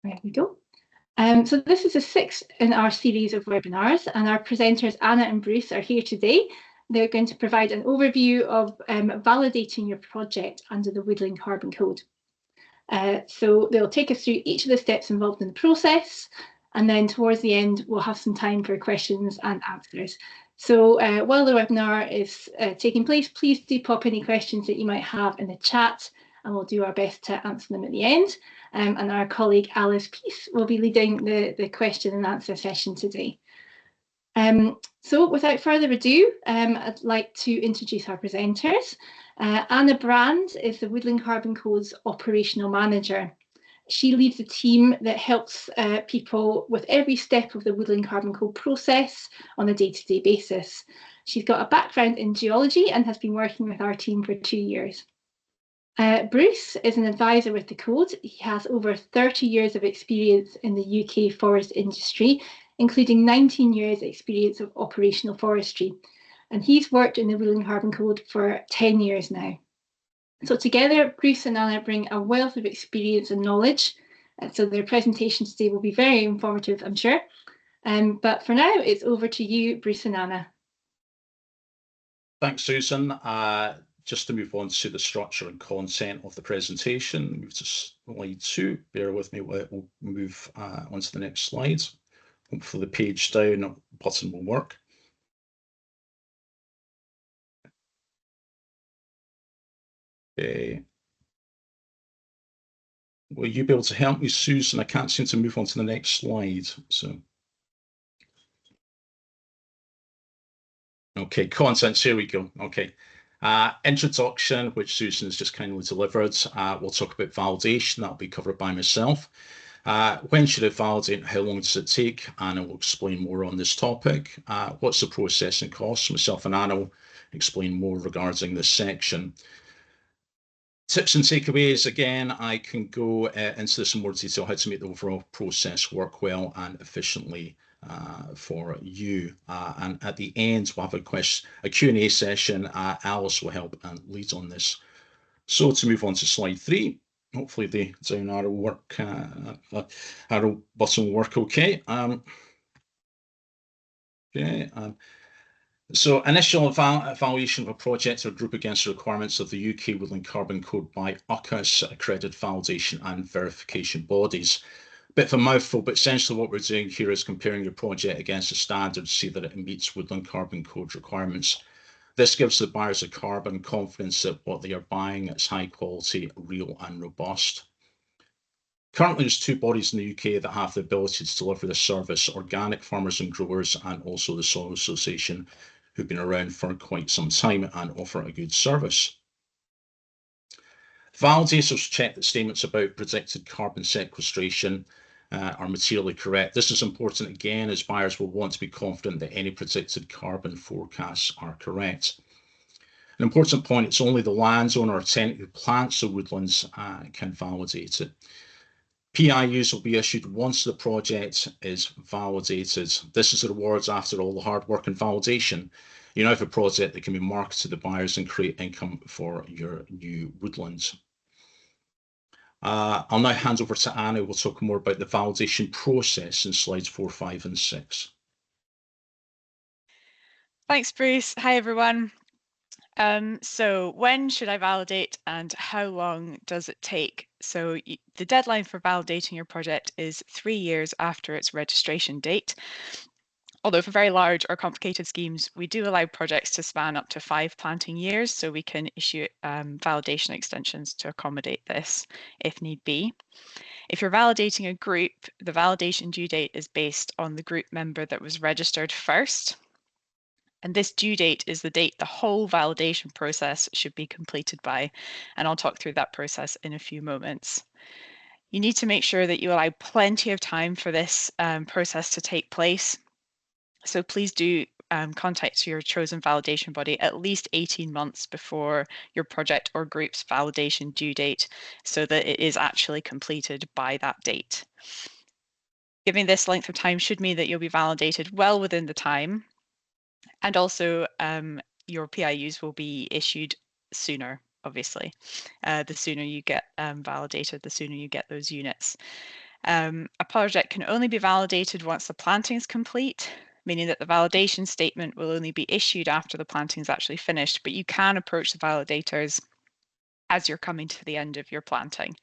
There we go. So this is the sixth in our series of webinars, and our presenters Anna and Bruce are here today. They're going to provide an overview of validating your project under the Woodland Carbon Code. So they'll take us through each of the steps involved in the process, and then towards the end we'll have some time for questions and answers. So while the webinar is taking place, please do pop any questions that you might have in the chat, and we'll do our best to answer them at the end. And our colleague Alice Peace will be leading the question and answer session today. So without further ado, I'd like to introduce our presenters. Anna Brand is the Woodland Carbon Code's operational manager. She leads a team that helps people with every step of the Woodland Carbon Code process on a day-to-day basis. She's got a background in geology and has been working with our team for 2 years. Bruce is an advisor with the Code. He has over 30 years of experience in the UK forest industry, including 19 years experience of operational forestry. And he's worked in the Woodland Carbon Code for 10 years now. So together, Bruce and Anna bring a wealth of experience and knowledge. So their presentation today will be very informative, I'm sure. But for now, it's over to you, Bruce and Anna. Thanks, Susan. Just to move on to the structure and content of the presentation, move to slide 2. Bear with me, we'll move on to the next slide. Hopefully the page down button will work. Okay. Will you be able to help me, Susan? I can't seem to move on to the next slide. So, okay, contents, here we go. Okay. Introduction, which Susan has just kindly delivered. We'll talk about validation, that'll be covered by myself. When should it validate? How long does it take? Anna will explain more on this topic. What's the process and costs? Myself and Anna will explain more regarding this section. Tips and takeaways, again, I can go into this in more detail, how to make the overall process work well and efficiently for you. And at the end, we'll have a Q&A session. Alice will help and lead on this. So to move on to slide 3, hopefully the down arrow arrow button will work okay. So initial evaluation of a project or group against the requirements of the UK Woodland Carbon Code by UCAS accredited validation and verification bodies. Bit of a mouthful, but essentially what we're doing here is comparing your project against a standard to see that it meets Woodland Carbon Code requirements. This gives the buyers of carbon confidence that what they are buying is high quality, real and robust. Currently, there's 2 bodies in the UK that have the ability to deliver this service: Organic Farmers and Growers, and also the Soil Association, who've been around for quite some time and offer a good service. Validators check that statements about predicted carbon sequestration are materially correct. This is important again, as buyers will want to be confident that any predicted carbon forecasts are correct. An important point, it's only the landowner or tenant who plants the woodlands can validate it. PIUs will be issued once the project is validated. This is the rewards after all the hard work and validation. You now have a project that can be marketed to the buyers and create income for your new woodlands. I'll now hand over to Anna, who will talk more about the validation process in slides 4, 5 and 6. Thanks, Bruce. Hi, everyone. So when should I validate and how long does it take? So the deadline for validating your project is 3 years after its registration date. Although for very large or complicated schemes, we do allow projects to span up to 5 planting years, so we can issue validation extensions to accommodate this if need be. If you're validating a group, the validation due date is based on the group member that was registered first. And this due date is the date the whole validation process should be completed by. And I'll talk through that process in a few moments. You need to make sure that you allow plenty of time for this process to take place. So please do contact your chosen validation body at least 18 months before your project or group's validation due date, so that it is actually completed by that date. Giving this length of time should mean that you'll be validated well within the time, and also your PIUs will be issued sooner, obviously. The sooner you get validated, the sooner you get those units. A project can only be validated once the planting is complete, meaning that the validation statement will only be issued after the planting is actually finished, but you can approach the validators as you're coming to the end of your planting.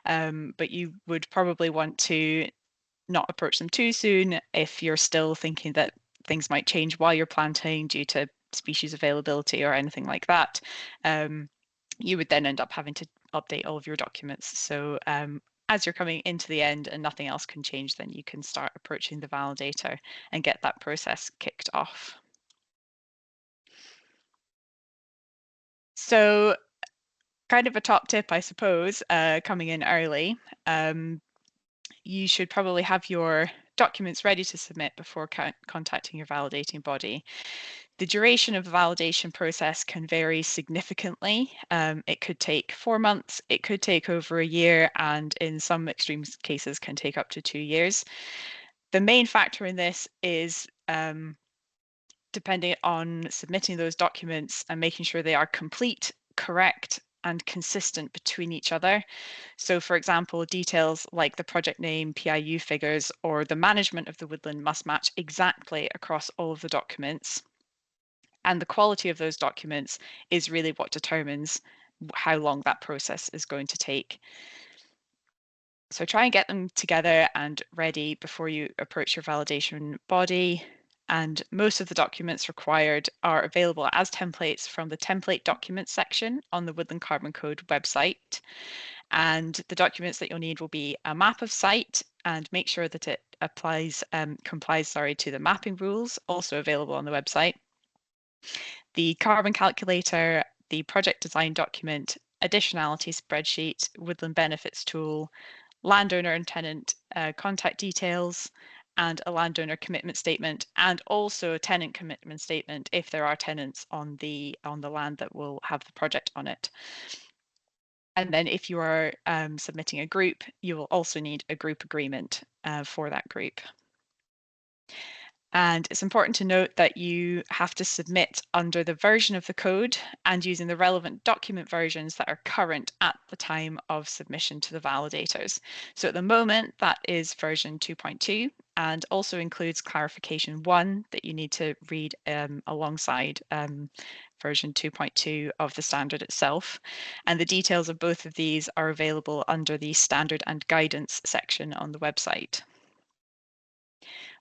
But you would probably want to not approach them too soon if you're still thinking that things might change while you're planting due to species availability or anything like that. You would then end up having to update all of your documents. So as you're coming into the end and nothing else can change, then you can start approaching the validator and get that process kicked off. So kind of a top tip, I suppose, coming in early. You should probably have your documents ready to submit before contacting your validating body. The duration of the validation process can vary significantly. It could take 4 months, it could take over a year, and in some extreme cases can take up to 2 years. The main factor in this is depending on submitting those documents and making sure they are complete, correct, and consistent between each other. So for example, details like the project name, PIU figures, or the management of the woodland must match exactly across all of the documents. And the quality of those documents is really what determines how long that process is going to take. So try and get them together and ready before you approach your validation body. And most of the documents required are available as templates from the template documents section on the Woodland Carbon Code website. And the documents that you'll need will be a map of site, and make sure that it complies to the mapping rules, also available on the website. The carbon calculator, the project design document, additionality spreadsheet, woodland benefits tool, landowner and tenant contact details, and a landowner commitment statement, and also a tenant commitment statement if there are tenants on the land that will have the project on it. And then if you are submitting a group, you will also need a group agreement for that group. And it's important to note that you have to submit under the version of the code and using the relevant document versions that are current at the time of submission to the validators. So at the moment, that is version 2.2 and also includes clarification 1 that you need to read alongside version 2.2 of the standard itself. And the details of both of these are available under the standard and guidance section on the website.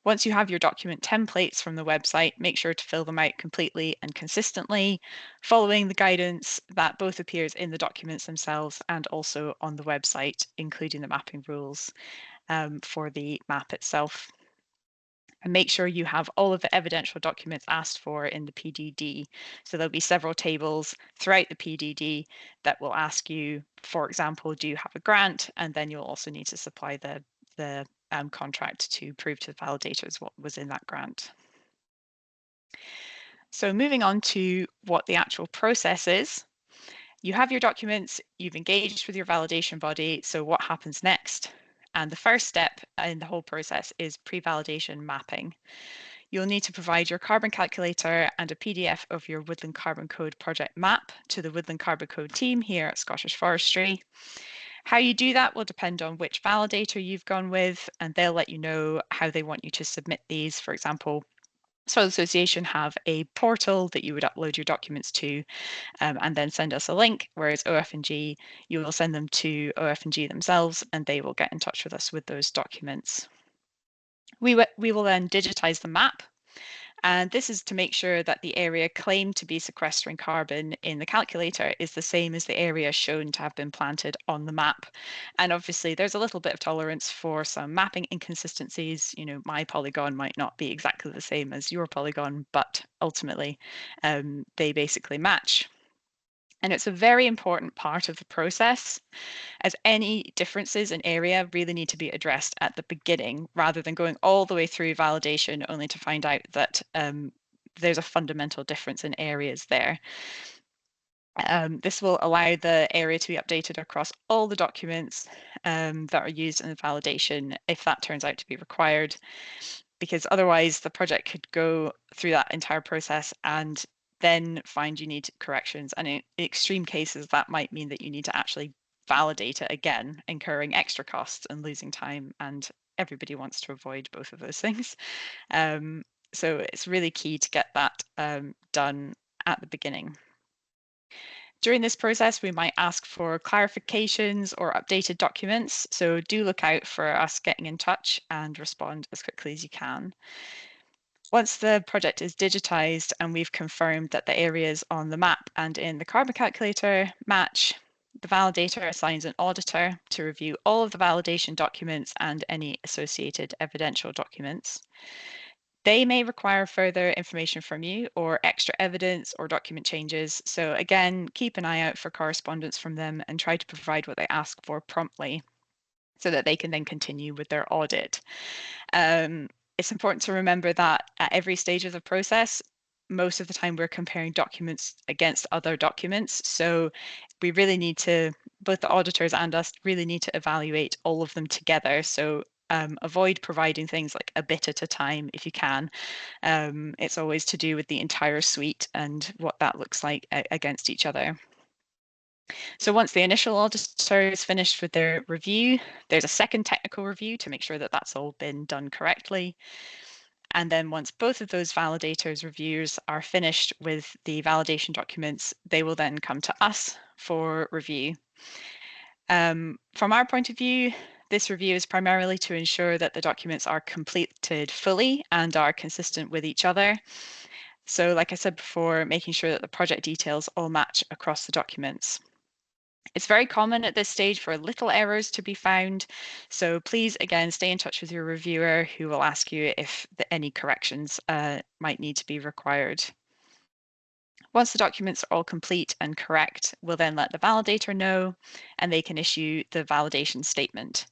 Once you have your document templates from the website, make sure to fill them out completely and consistently, following the guidance that both appears in the documents themselves and also on the website, including the mapping rules for the map itself. And make sure you have all of the evidential documents asked for in the PDD. So there'll be several tables throughout the PDD that will ask you, for example, do you have a grant? And then you'll also need to supply the contract to prove to the validators what was in that grant. So moving on to what the actual process is. You have your documents, you've engaged with your validation body, so what happens next? And the first step in the whole process is pre-validation mapping. You'll need to provide your carbon calculator and a PDF of your Woodland Carbon Code project map to the Woodland Carbon Code team here at Scottish Forestry. How you do that will depend on which validator you've gone with, and they'll let you know how they want you to submit these. For example, Soil Association have a portal that you would upload your documents to and then send us a link, whereas OF&G, you will send them to OF&G themselves and they will get in touch with us with those documents. We will then digitize the map. And this is to make sure that the area claimed to be sequestering carbon in the calculator is the same as the area shown to have been planted on the map. And obviously there's a little bit of tolerance for some mapping inconsistencies. You know, my polygon might not be exactly the same as your polygon, but ultimately they basically match. And it's a very important part of the process, as any differences in area really need to be addressed at the beginning rather than going all the way through validation only to find out that there's a fundamental difference in areas there. This will allow the area to be updated across all the documents that are used in the validation if that turns out to be required, because otherwise the project could go through that entire process and then find you need corrections. And in extreme cases, that might mean that you need to actually validate it again, incurring extra costs and losing time, and everybody wants to avoid both of those things. So it's really key to get that done at the beginning. During this process, we might ask for clarifications or updated documents, so do look out for us getting in touch and respond as quickly as you can. Once the project is digitized and we've confirmed that the areas on the map and in the carbon calculator match, the validator assigns an auditor to review all of the validation documents and any associated evidential documents. They may require further information from you or extra evidence or document changes. So again, keep an eye out for correspondence from them and try to provide what they ask for promptly so that they can then continue with their audit. It's important to remember that at every stage of the process, most of the time we're comparing documents against other documents. So we really need to, both the auditors and us really need to evaluate all of them together. So avoid providing things like a bit at a time if you can. It's always to do with the entire suite and what that looks like against each other. So once the initial auditor is finished with their review, there's a second technical review to make sure that that's all been done correctly. And then once both of those validators reviewers are finished with the validation documents, they will then come to us for review. From our point of view, this review is primarily to ensure that the documents are completed fully and are consistent with each other. So like I said before, making sure that the project details all match across the documents. It's very common at this stage for little errors to be found. So please, again, stay in touch with your reviewer who will ask you if any corrections might need to be required. Once the documents are all complete and correct, we'll then let the validator know and they can issue the validation statement.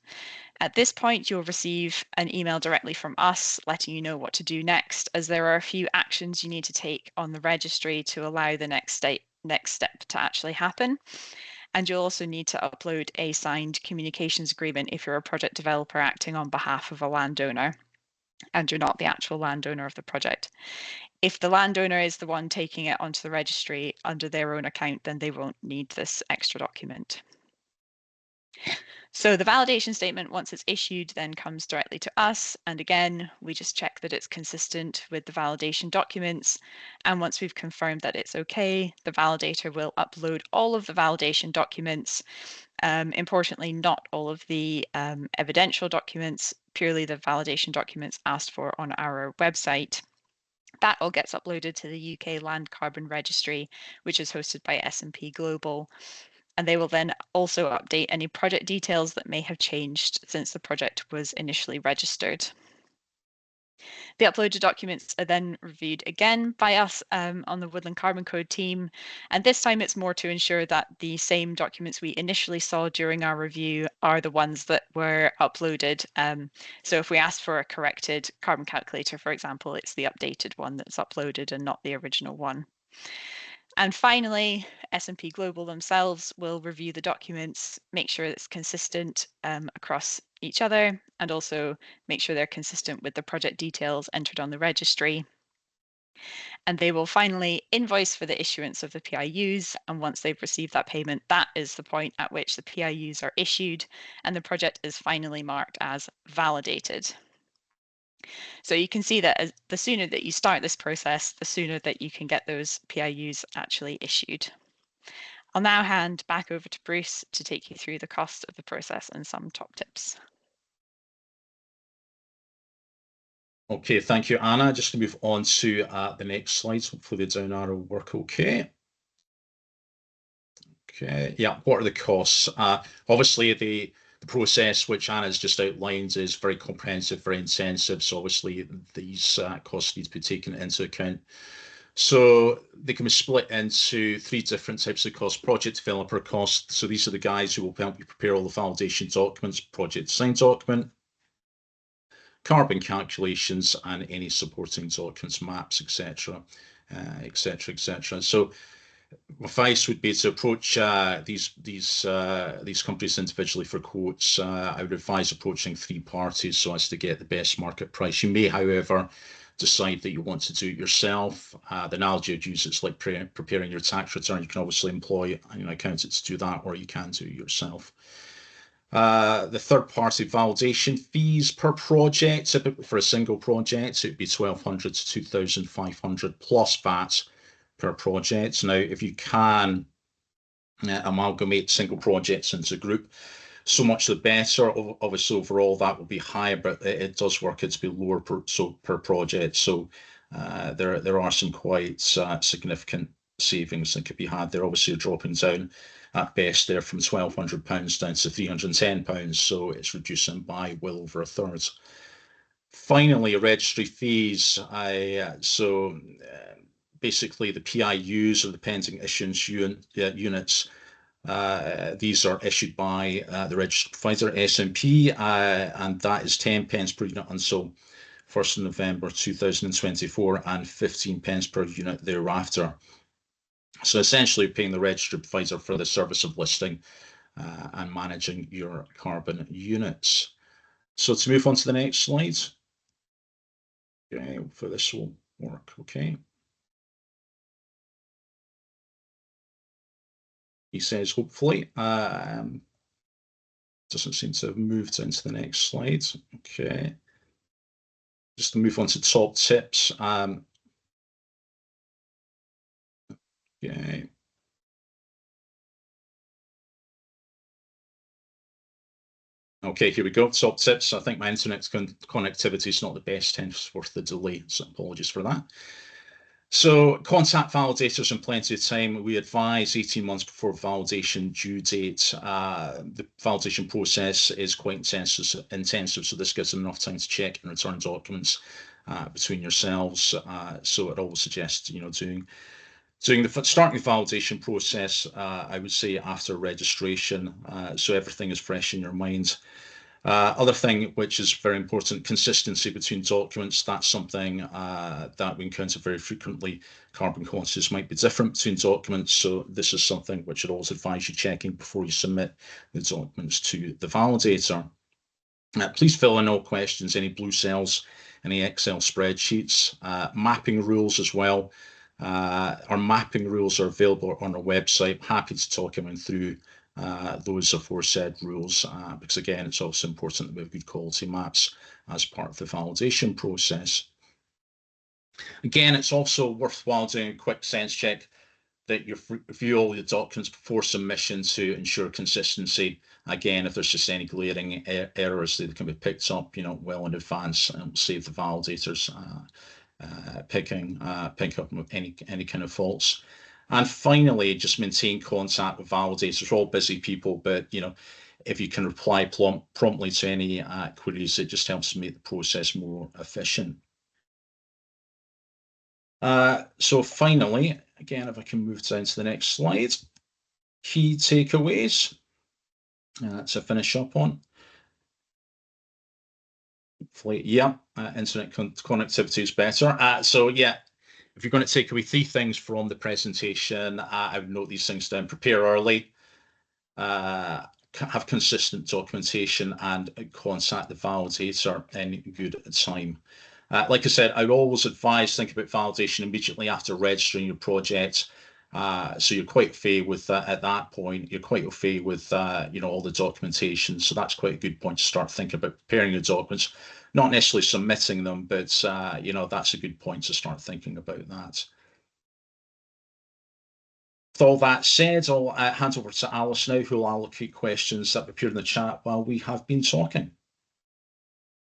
At this point, you'll receive an email directly from us letting you know what to do next, as there are a few actions you need to take on the registry to allow the next step to actually happen. And you'll also need to upload a signed communications agreement if you're a project developer acting on behalf of a landowner and you're not the actual landowner of the project. If the landowner is the one taking it onto the registry under their own account, then they won't need this extra document. So the validation statement, once it's issued, then comes directly to us. And again, we just check that it's consistent with the validation documents. And once we've confirmed that it's okay, the validator will upload all of the validation documents. Importantly, not all of the evidential documents, purely the validation documents asked for on our website. That all gets uploaded to the UK Land Carbon Registry, which is hosted by S&P Global. And they will then also update any project details that may have changed since the project was initially registered. The uploaded documents are then reviewed again by us on the Woodland Carbon Code team. And this time it's more to ensure that the same documents we initially saw during our review are the ones that were uploaded. So if we ask for a corrected carbon calculator, for example, it's the updated one that's uploaded and not the original one. And finally, S&P Global themselves will review the documents, make sure it's consistent across each other, and also make sure they're consistent with the project details entered on the registry. And they will finally invoice for the issuance of the PIUs. And once they've received that payment, that is the point at which the PIUs are issued and the project is finally marked as validated. So you can see that the sooner that you start this process, the sooner that you can get those PIUs actually issued. I'll now hand back over to Bruce to take you through the cost of the process and some top tips. Okay, thank you, Anna. Just to move on to the next slides. Hopefully the down arrow will work okay. Okay, yeah, what are the costs? Obviously, the process which Anna's just outlined is very comprehensive, very intensive. So obviously these costs need to be taken into account. So they can be split into three different types of costs. Project developer costs. So these are the guys who will help you prepare all the validation documents, project design document, carbon calculations, and any supporting documents, maps, etc., etc., etc. So advice would be to approach these companies individually for quotes. I would advise approaching 3 parties so as to get the best market price. You may, however, decide that you want to do it yourself. The analogy I'd use is like preparing your tax return. You can obviously employ an accountant to do that, or you can do it yourself. The third-party validation fees per project, typically for a single project, it would be 1,200 to 2,500 plus VAT per project. Now, if you can amalgamate single projects into a group, so much the better. Obviously, overall that will be higher, but it does work out to be lower per project. So there are some quite significant savings that could be had there. Obviously, you're dropping down at best there from £1,200 down to £310, so it's reducing by well over a third. Finally, registry fees. Basically the PIUs, or the pending issuance units. These are issued by the registered provider, SMP, and that is 10 pence per unit until 1st of November 2024 and 15 pence per unit thereafter. So essentially paying the registered provider for the service of listing and managing your carbon units. So to move on to the next slide. Okay, for this will work, okay. He says, hopefully. Doesn't seem to have moved into the next slide. Okay. Just to move on to top tips. Okay. Okay, here we go. Top tips. I think my internet connectivity is not the best, hence worth the delay. So apologies for that. So contact validators in plenty of time. We advise 18 months before validation due date. The validation process is quite intensive, so this gives them enough time to check and return documents between yourselves. So I'd always suggest, starting the validation process, I would say after registration, so everything is fresh in your mind. Other thing which is very important, consistency between documents. That's something that we encounter very frequently. Carbon quantities might be different between documents, so this is something which I'd always advise you checking before you submit the documents to the validator. Please fill in all questions, any blue cells, any Excel spreadsheets, mapping rules as well. Our mapping rules are available on our website. Happy to talk everyone through those aforesaid rules, because again, it's also important that we have good quality maps as part of the validation process. Again, it's also worthwhile doing a quick sense check that you review all your documents before submission to ensure consistency. Again, if there's just any glaring errors that can be picked up, well in advance, and save the validators picking up any kind of faults. And finally, just maintain contact with validators. We're all busy people, but if you can reply promptly to any queries, it just helps to make the process more efficient. So finally, again, if I can move down to the next slide, key takeaways to finish up on. Hopefully, yeah, internet connectivity is better. So yeah, if you're going to take away 3 things from the presentation, I would note these things down. Prepare early, have consistent documentation, and contact the validator in good time. Like I said, I would always advise think about validation immediately after registering your project. So you're quite au fait with at that point. You're quite au fait with all the documentation. So that's quite a good point to start thinking about preparing your documents, not necessarily submitting them, but that's a good point to start thinking about that. With all that said, I'll hand over to Alice now, who will allocate questions that appear in the chat while we have been talking.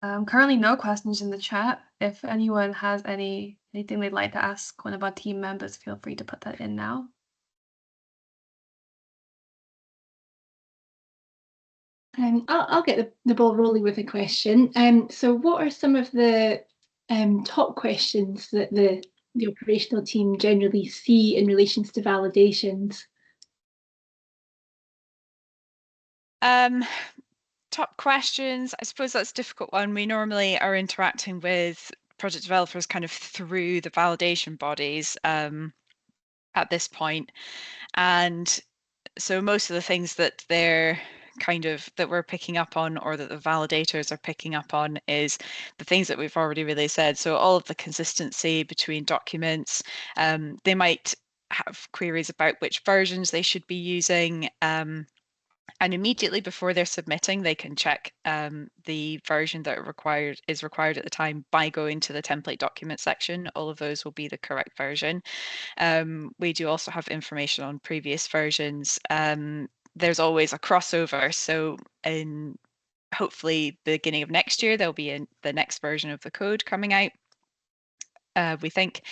Currently no questions in the chat. If anyone has anything they'd like to ask one of our team members, feel free to put that in now. I'll get the ball rolling with a question. So what are some of the top questions that the operational team generally see in relation to validations? Top questions, I suppose that's a difficult one. We normally are interacting with project developers kind of through the validation bodies. at this point. And so most of the things that they're that we're picking up on, or that the validators are picking up on, is the things that we've already really said. So all of the consistency between documents. They might have queries about which versions they should be using. And immediately before they're submitting, they can check the version that is required at the time by going to the template document section. All of those will be the correct version. We do also have information on previous versions. There's always a crossover. So in hopefully the beginning of next year, there'll be the next version of the code coming out. We think,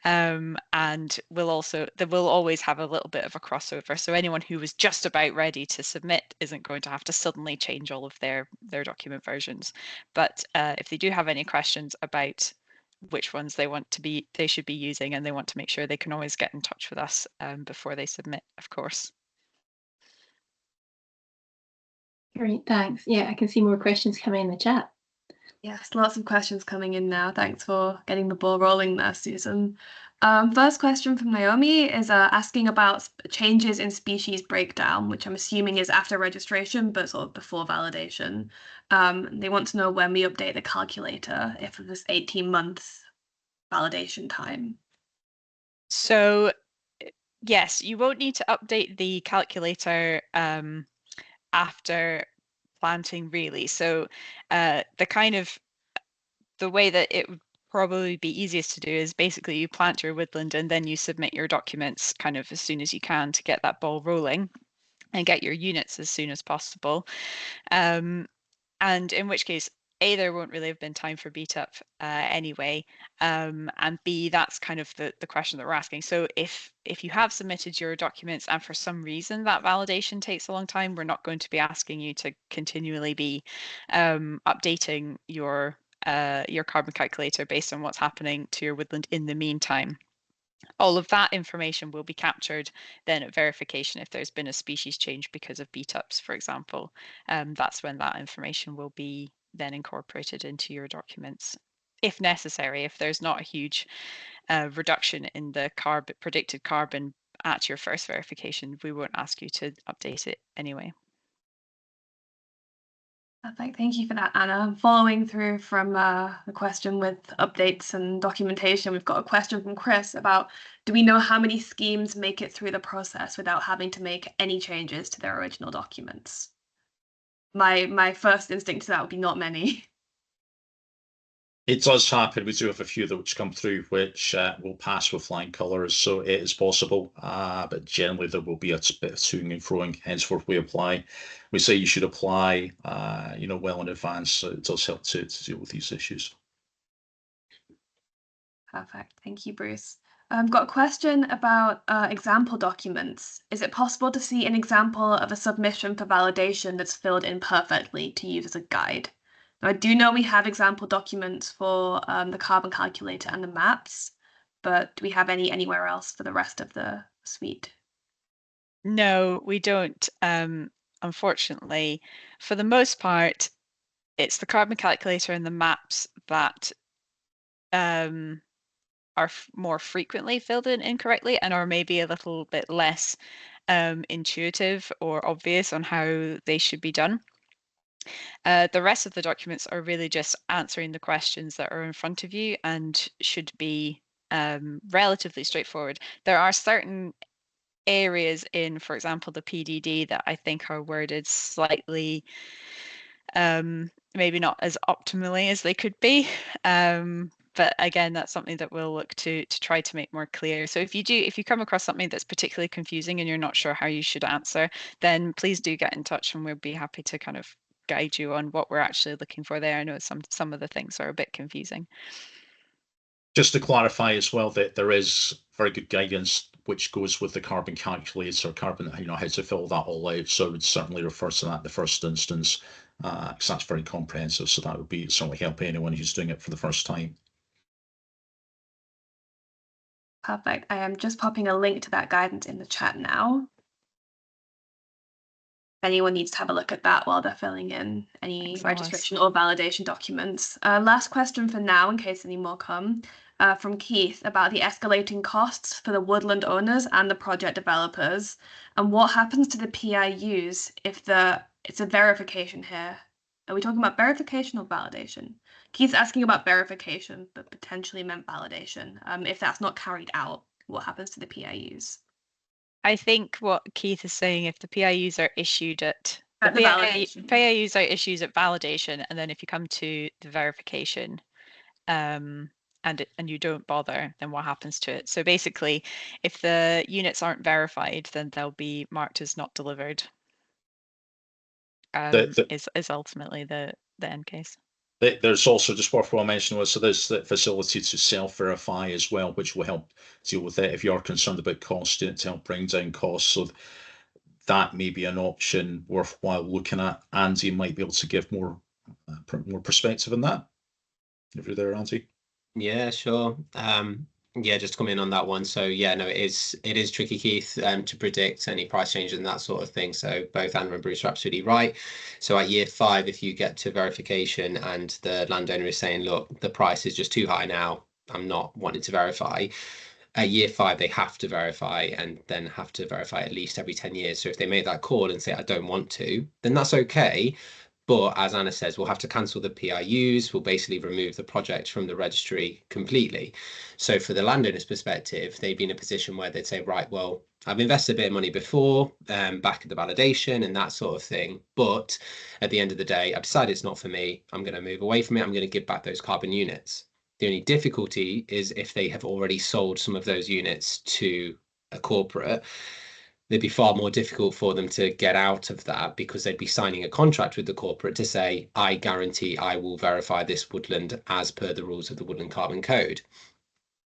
and there will always have a little bit of a crossover. So anyone who was just about ready to submit isn't going to have to suddenly change all of their document versions. But if they do have any questions about which ones they should be using, and they want to make sure, they can always get in touch with us before they submit, of course. Great, thanks. Yeah, I can see more questions coming in the chat. Yes, lots of questions coming in now. Thanks for getting the ball rolling there, Susan. First question from Naomi is asking about changes in species breakdown, which I'm assuming is after registration, but sort of before validation. They want to know when we update the calculator, if this 18-month validation time. So yes, you won't need to update the calculator after planting, really. So the way that it would probably be easiest to do is basically you plant your woodland and then you submit your documents kind of as soon as you can to get that ball rolling and get your units as soon as possible. And in which case, A, there won't really have been time for beat up anyway, and B, that's kind of the question that we're asking. So if you have submitted your documents and for some reason that validation takes a long time, we're not going to be asking you to continually be updating your carbon calculator based on what's happening to your woodland in the meantime. All of that information will be captured then at verification if there's been a species change because of beat-ups, for example. That's when that information will be then incorporated into your documents, if necessary. If there's not a huge reduction in the predicted carbon at your first verification, we won't ask you to update it anyway. Perfect. Thank you for that, Anna. Following through from the question with updates and documentation, we've got a question from Chris about, do we know how many schemes make it through the process without having to make any changes to their original documents? My first instinct to that would be not many. It does happen. We do have a few that which come through which will pass with flying colours, so it is possible, but generally there will be a bit of toing and froing. Henceforth, we apply. We say you should apply, well in advance. So it does help to deal with these issues. Perfect. Thank you, Bruce. I've got a question about example documents. Is it possible to see an example of a submission for validation that's filled in perfectly to use as a guide? Now, I do know we have example documents for the carbon calculator and the maps, but do we have any anywhere else for the rest of the suite? No, we don't. Unfortunately, for the most part, it's the carbon calculator and the maps that are more frequently filled in incorrectly and are maybe a little bit less intuitive or obvious on how they should be done. The rest of the documents are really just answering the questions that are in front of you and should be relatively straightforward. There are certain areas in, for example, the PDD that I think are worded slightly maybe not as optimally as they could be. But again, that's something that we'll look to try to make more clear. So if you come across something that's particularly confusing and you're not sure how you should answer, then please do get in touch and we'll be happy to kind of guide you on what we're actually looking for there. I know some of the things are a bit confusing. Just to clarify as well that there is very good guidance which goes with the carbon calculator, how to fill that all out. So I would certainly refer to that in the first instance, because that's very comprehensive. So that would be certainly help anyone who's doing it for the first time. Perfect. I am just popping a link to that guidance in the chat now. If anyone needs to have a look at that while they're filling in any registration or validation documents. Last question for now, in case any more come. from Keith about the escalating costs for the woodland owners and the project developers, and what happens to the PIUs if it's a verification here. Are we talking about verification or validation? Keith's asking about verification, but potentially meant validation. If that's not carried out, what happens to the PIUs? I think what Keith is saying, if the PIUs are issued at the validation. PIUs are issued at validation, and then if you come to the verification, and you don't bother, then what happens to it? So basically, if the units aren't verified, then they'll be marked as not delivered. Is ultimately the end case. There's also, just worthwhile mentioning, so there's the facility to self-verify as well, which will help deal with it if you are concerned about cost, to help bring down costs. So that may be an option worthwhile looking at. Andy might be able to give more perspective on that. If you're there, Andy. Yeah, sure. Yeah, just to come in on that one. So yeah, no, it is tricky, Keith, to predict any price changes and that sort of thing. So both Anna and Bruce are absolutely right. So at year 5, if you get to verification and the landowner is saying, look, the price is just too high now, I'm not wanting to verify. At year 5, they have to verify, and then have to verify at least every 10 years. So if they make that call and say, I don't want to, then that's okay. But as Anna says, we'll have to cancel the PIUs. We'll basically remove the project from the registry completely. So for the landowner's perspective, they'd be in a position where they'd say, right, well, I've invested a bit of money before, back at the validation and that sort of thing. But at the end of the day, I've decided it's not for me. I'm going to move away from it. I'm going to give back those carbon units. The only difficulty is if they have already sold some of those units to a corporate, it'd be far more difficult for them to get out of that, because they'd be signing a contract with the corporate to say, I guarantee I will verify this woodland as per the rules of the Woodland Carbon Code.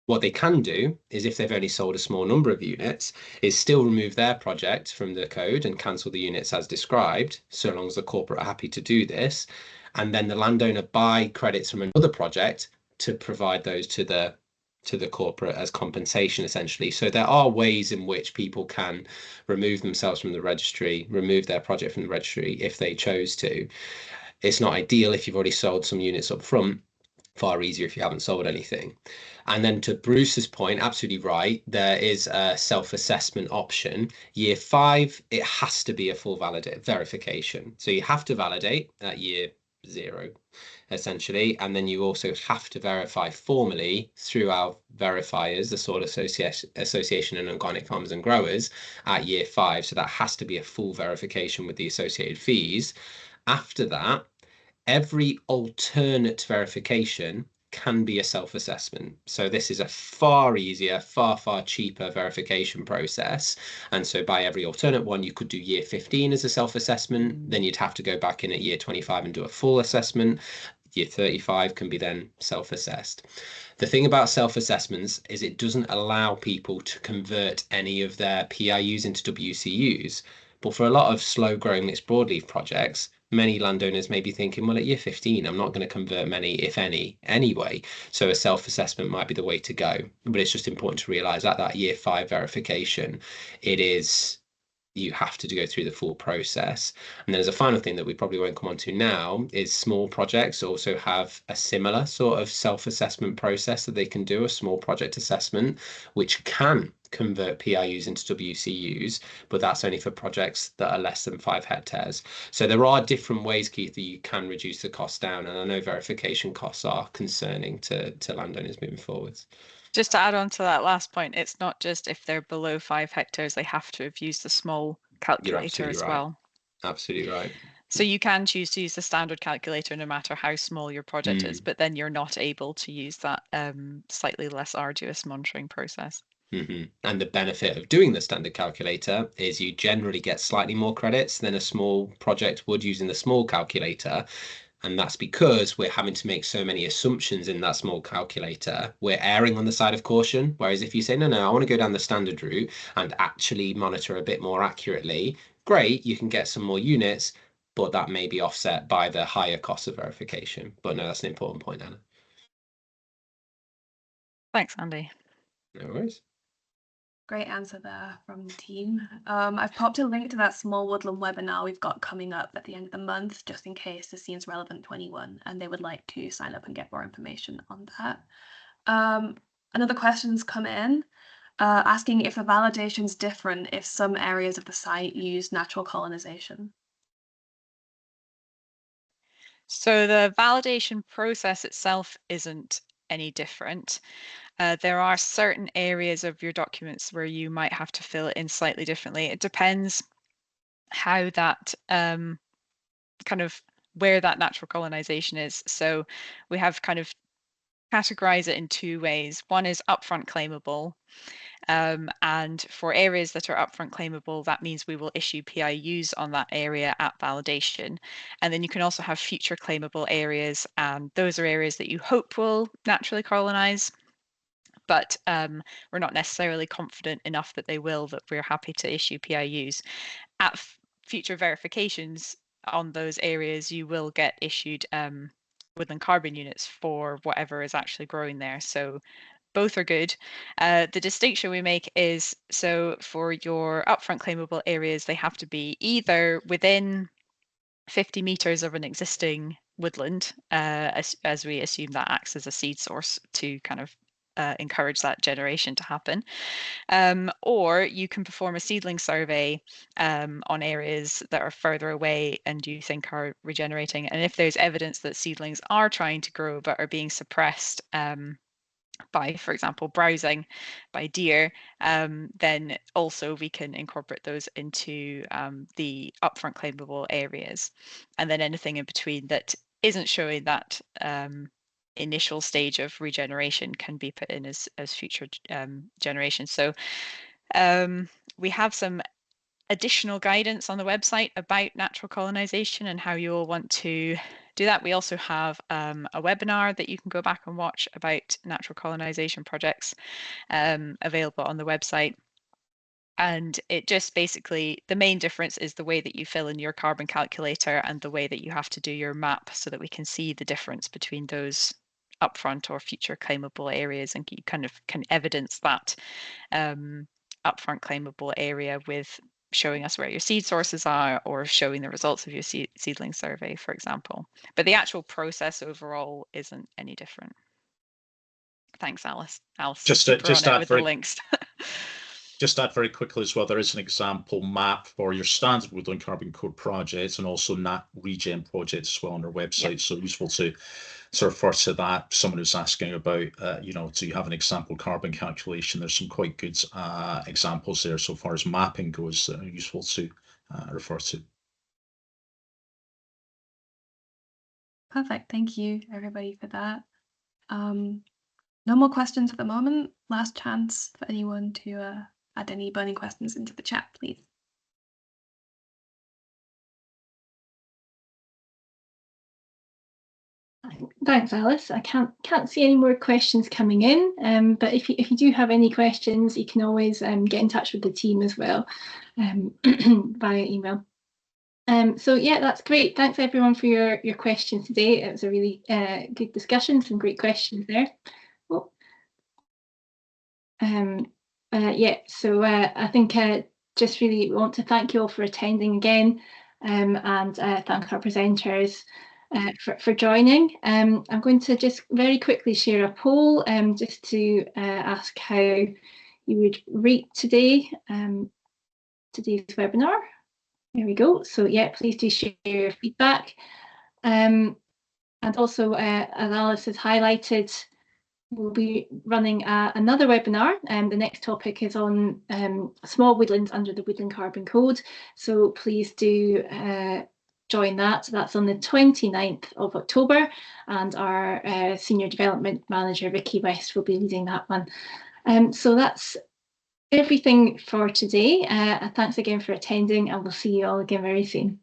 What they can do is, if they've only sold a small number of units, is still remove their project from the code and cancel the units as described, so long as the corporate are happy to do this. And then the landowner buy credits from another project to provide those to the corporate as compensation, essentially. So there are ways in which people can remove themselves from the registry, remove their project from the registry if they chose to. It's not ideal if you've already sold some units up front, far easier if you haven't sold anything. And then to Bruce's point, absolutely right, there is a self-assessment option. Year 5, it has to be a full verification. So you have to validate at year 0, essentially, and then you also have to verify formally through our verifiers, the Soil Association and Organic Farmers and Growers, at year 5. So that has to be a full verification with the associated fees. After that, every alternate verification can be a self-assessment. So this is a far easier, far cheaper verification process. And so by every alternate one, you could do year 15 as a self-assessment. Then you'd have to go back in at year 25 and do a full assessment. Year 35 can be then self-assessed. The thing about self-assessments is it doesn't allow people to convert any of their PIUs into WCUs. But for a lot of slow-growing mixed broadleaf projects, many landowners may be thinking, well, at year 15, I'm not going to convert many, if any, anyway. So a self-assessment might be the way to go. But it's just important to realise that that year 5 verification, you have to go through the full process. And there's a final thing that we probably won't come on to now, is small projects also have a similar sort of self-assessment process that they can do, a small project assessment, which can convert PIUs into WCUs, but that's only for projects that are less than 5 hectares. So there are different ways, Keith, that you can reduce the cost down, and I know verification costs are concerning to landowners moving forwards. Just to add on to that last point, it's not just if they're below 5 hectares, they have to have used the small calculator as well. Absolutely right. So you can choose to use the standard calculator no matter how small your project is, but then you're not able to use that slightly less arduous monitoring process. And the benefit of doing the standard calculator is you generally get slightly more credits than a small project would using the small calculator. And that's because we're having to make so many assumptions in that small calculator. We're erring on the side of caution. Whereas if you say, no, I want to go down the standard route and actually monitor a bit more accurately, great, you can get some more units, but that may be offset by the higher cost of verification. But no, that's an important point, Anna. Thanks, Andy. No worries. Great answer there from the team. I've popped a link to that small woodland webinar we've got coming up at the end of the month, just in case this seems relevant to anyone and they would like to sign up and get more information on that. Another question's come in asking if the validation's different if some areas of the site use natural colonization. So the validation process itself isn't any different. There are certain areas of your documents where you might have to fill it in slightly differently. It depends how that kind of where that natural colonization is. So we have kind of categorize it in two ways. One is upfront claimable. And for areas that are upfront claimable, that means we will issue PIUs on that area at validation. And then you can also have future claimable areas, and those are areas that you hope will naturally colonize, but we're not necessarily confident enough that they will, that we're happy to issue PIUs. At future verifications on those areas, you will get issued woodland carbon units for whatever is actually growing there. So both are good. The distinction we make is, so for your upfront claimable areas, they have to be either within 50 meters of an existing woodland, as we assume that acts as a seed source to kind of encourage that generation to happen. Or you can perform a seedling survey on areas that are further away and you think are regenerating. And if there's evidence that seedlings are trying to grow but are being suppressed by, for example, browsing by deer, then also we can incorporate those into the upfront claimable areas. And then anything in between that isn't showing that initial stage of regeneration can be put in as future generations. So we have some additional guidance on the website about natural colonization and how you'll want to do that. We also have a webinar that you can go back and watch about natural colonization projects available on the website. And it just basically, the main difference is the way that you fill in your carbon calculator and the way that you have to do your map, so that we can see the difference between those upfront or future claimable areas, and you kind of can evidence that upfront claimable area with showing us where your seed sources are, or showing the results of your seedling survey, for example. But the actual process overall isn't any different. Thanks, Alice. Just with add the links. Just add very quickly as well, there is an example map for your standard Woodland Carbon Code projects and also Nat Regen projects as well on our website. Yep. So useful to sort of refer to that. Someone who's asking about, do you have an example carbon calculation? There's some quite good examples there so far as mapping goes that are useful to refer to. Perfect. Thank you, everybody, for that. No more questions at the moment. Last chance for anyone to add any burning questions into the chat, please. Thanks, Alice. I can't see any more questions coming in, but if you do have any questions, you can always get in touch with the team as well via email. So yeah, that's great. Thanks everyone for your questions today. It was a really good discussion, some great questions there. Oh. So I think just really want to thank you all for attending again, and thank our presenters for joining. I'm going to just very quickly share a poll just to ask how you would rate today's webinar. There we go. So yeah, please do share your feedback. And also, as Alice has highlighted, we'll be running another webinar, and the next topic is on small woodlands under the Woodland Carbon Code. So please do join that. So that's on the 29th of October, and our Senior Development Manager, Vicky West, will be leading that one. So that's everything for today. Thanks again for attending, and we'll see you all again very soon.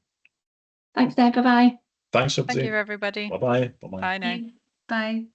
Thanks, Deb. Bye-bye. Thanks, everybody. Thank you, everybody. Bye-bye. Bye now. Bye.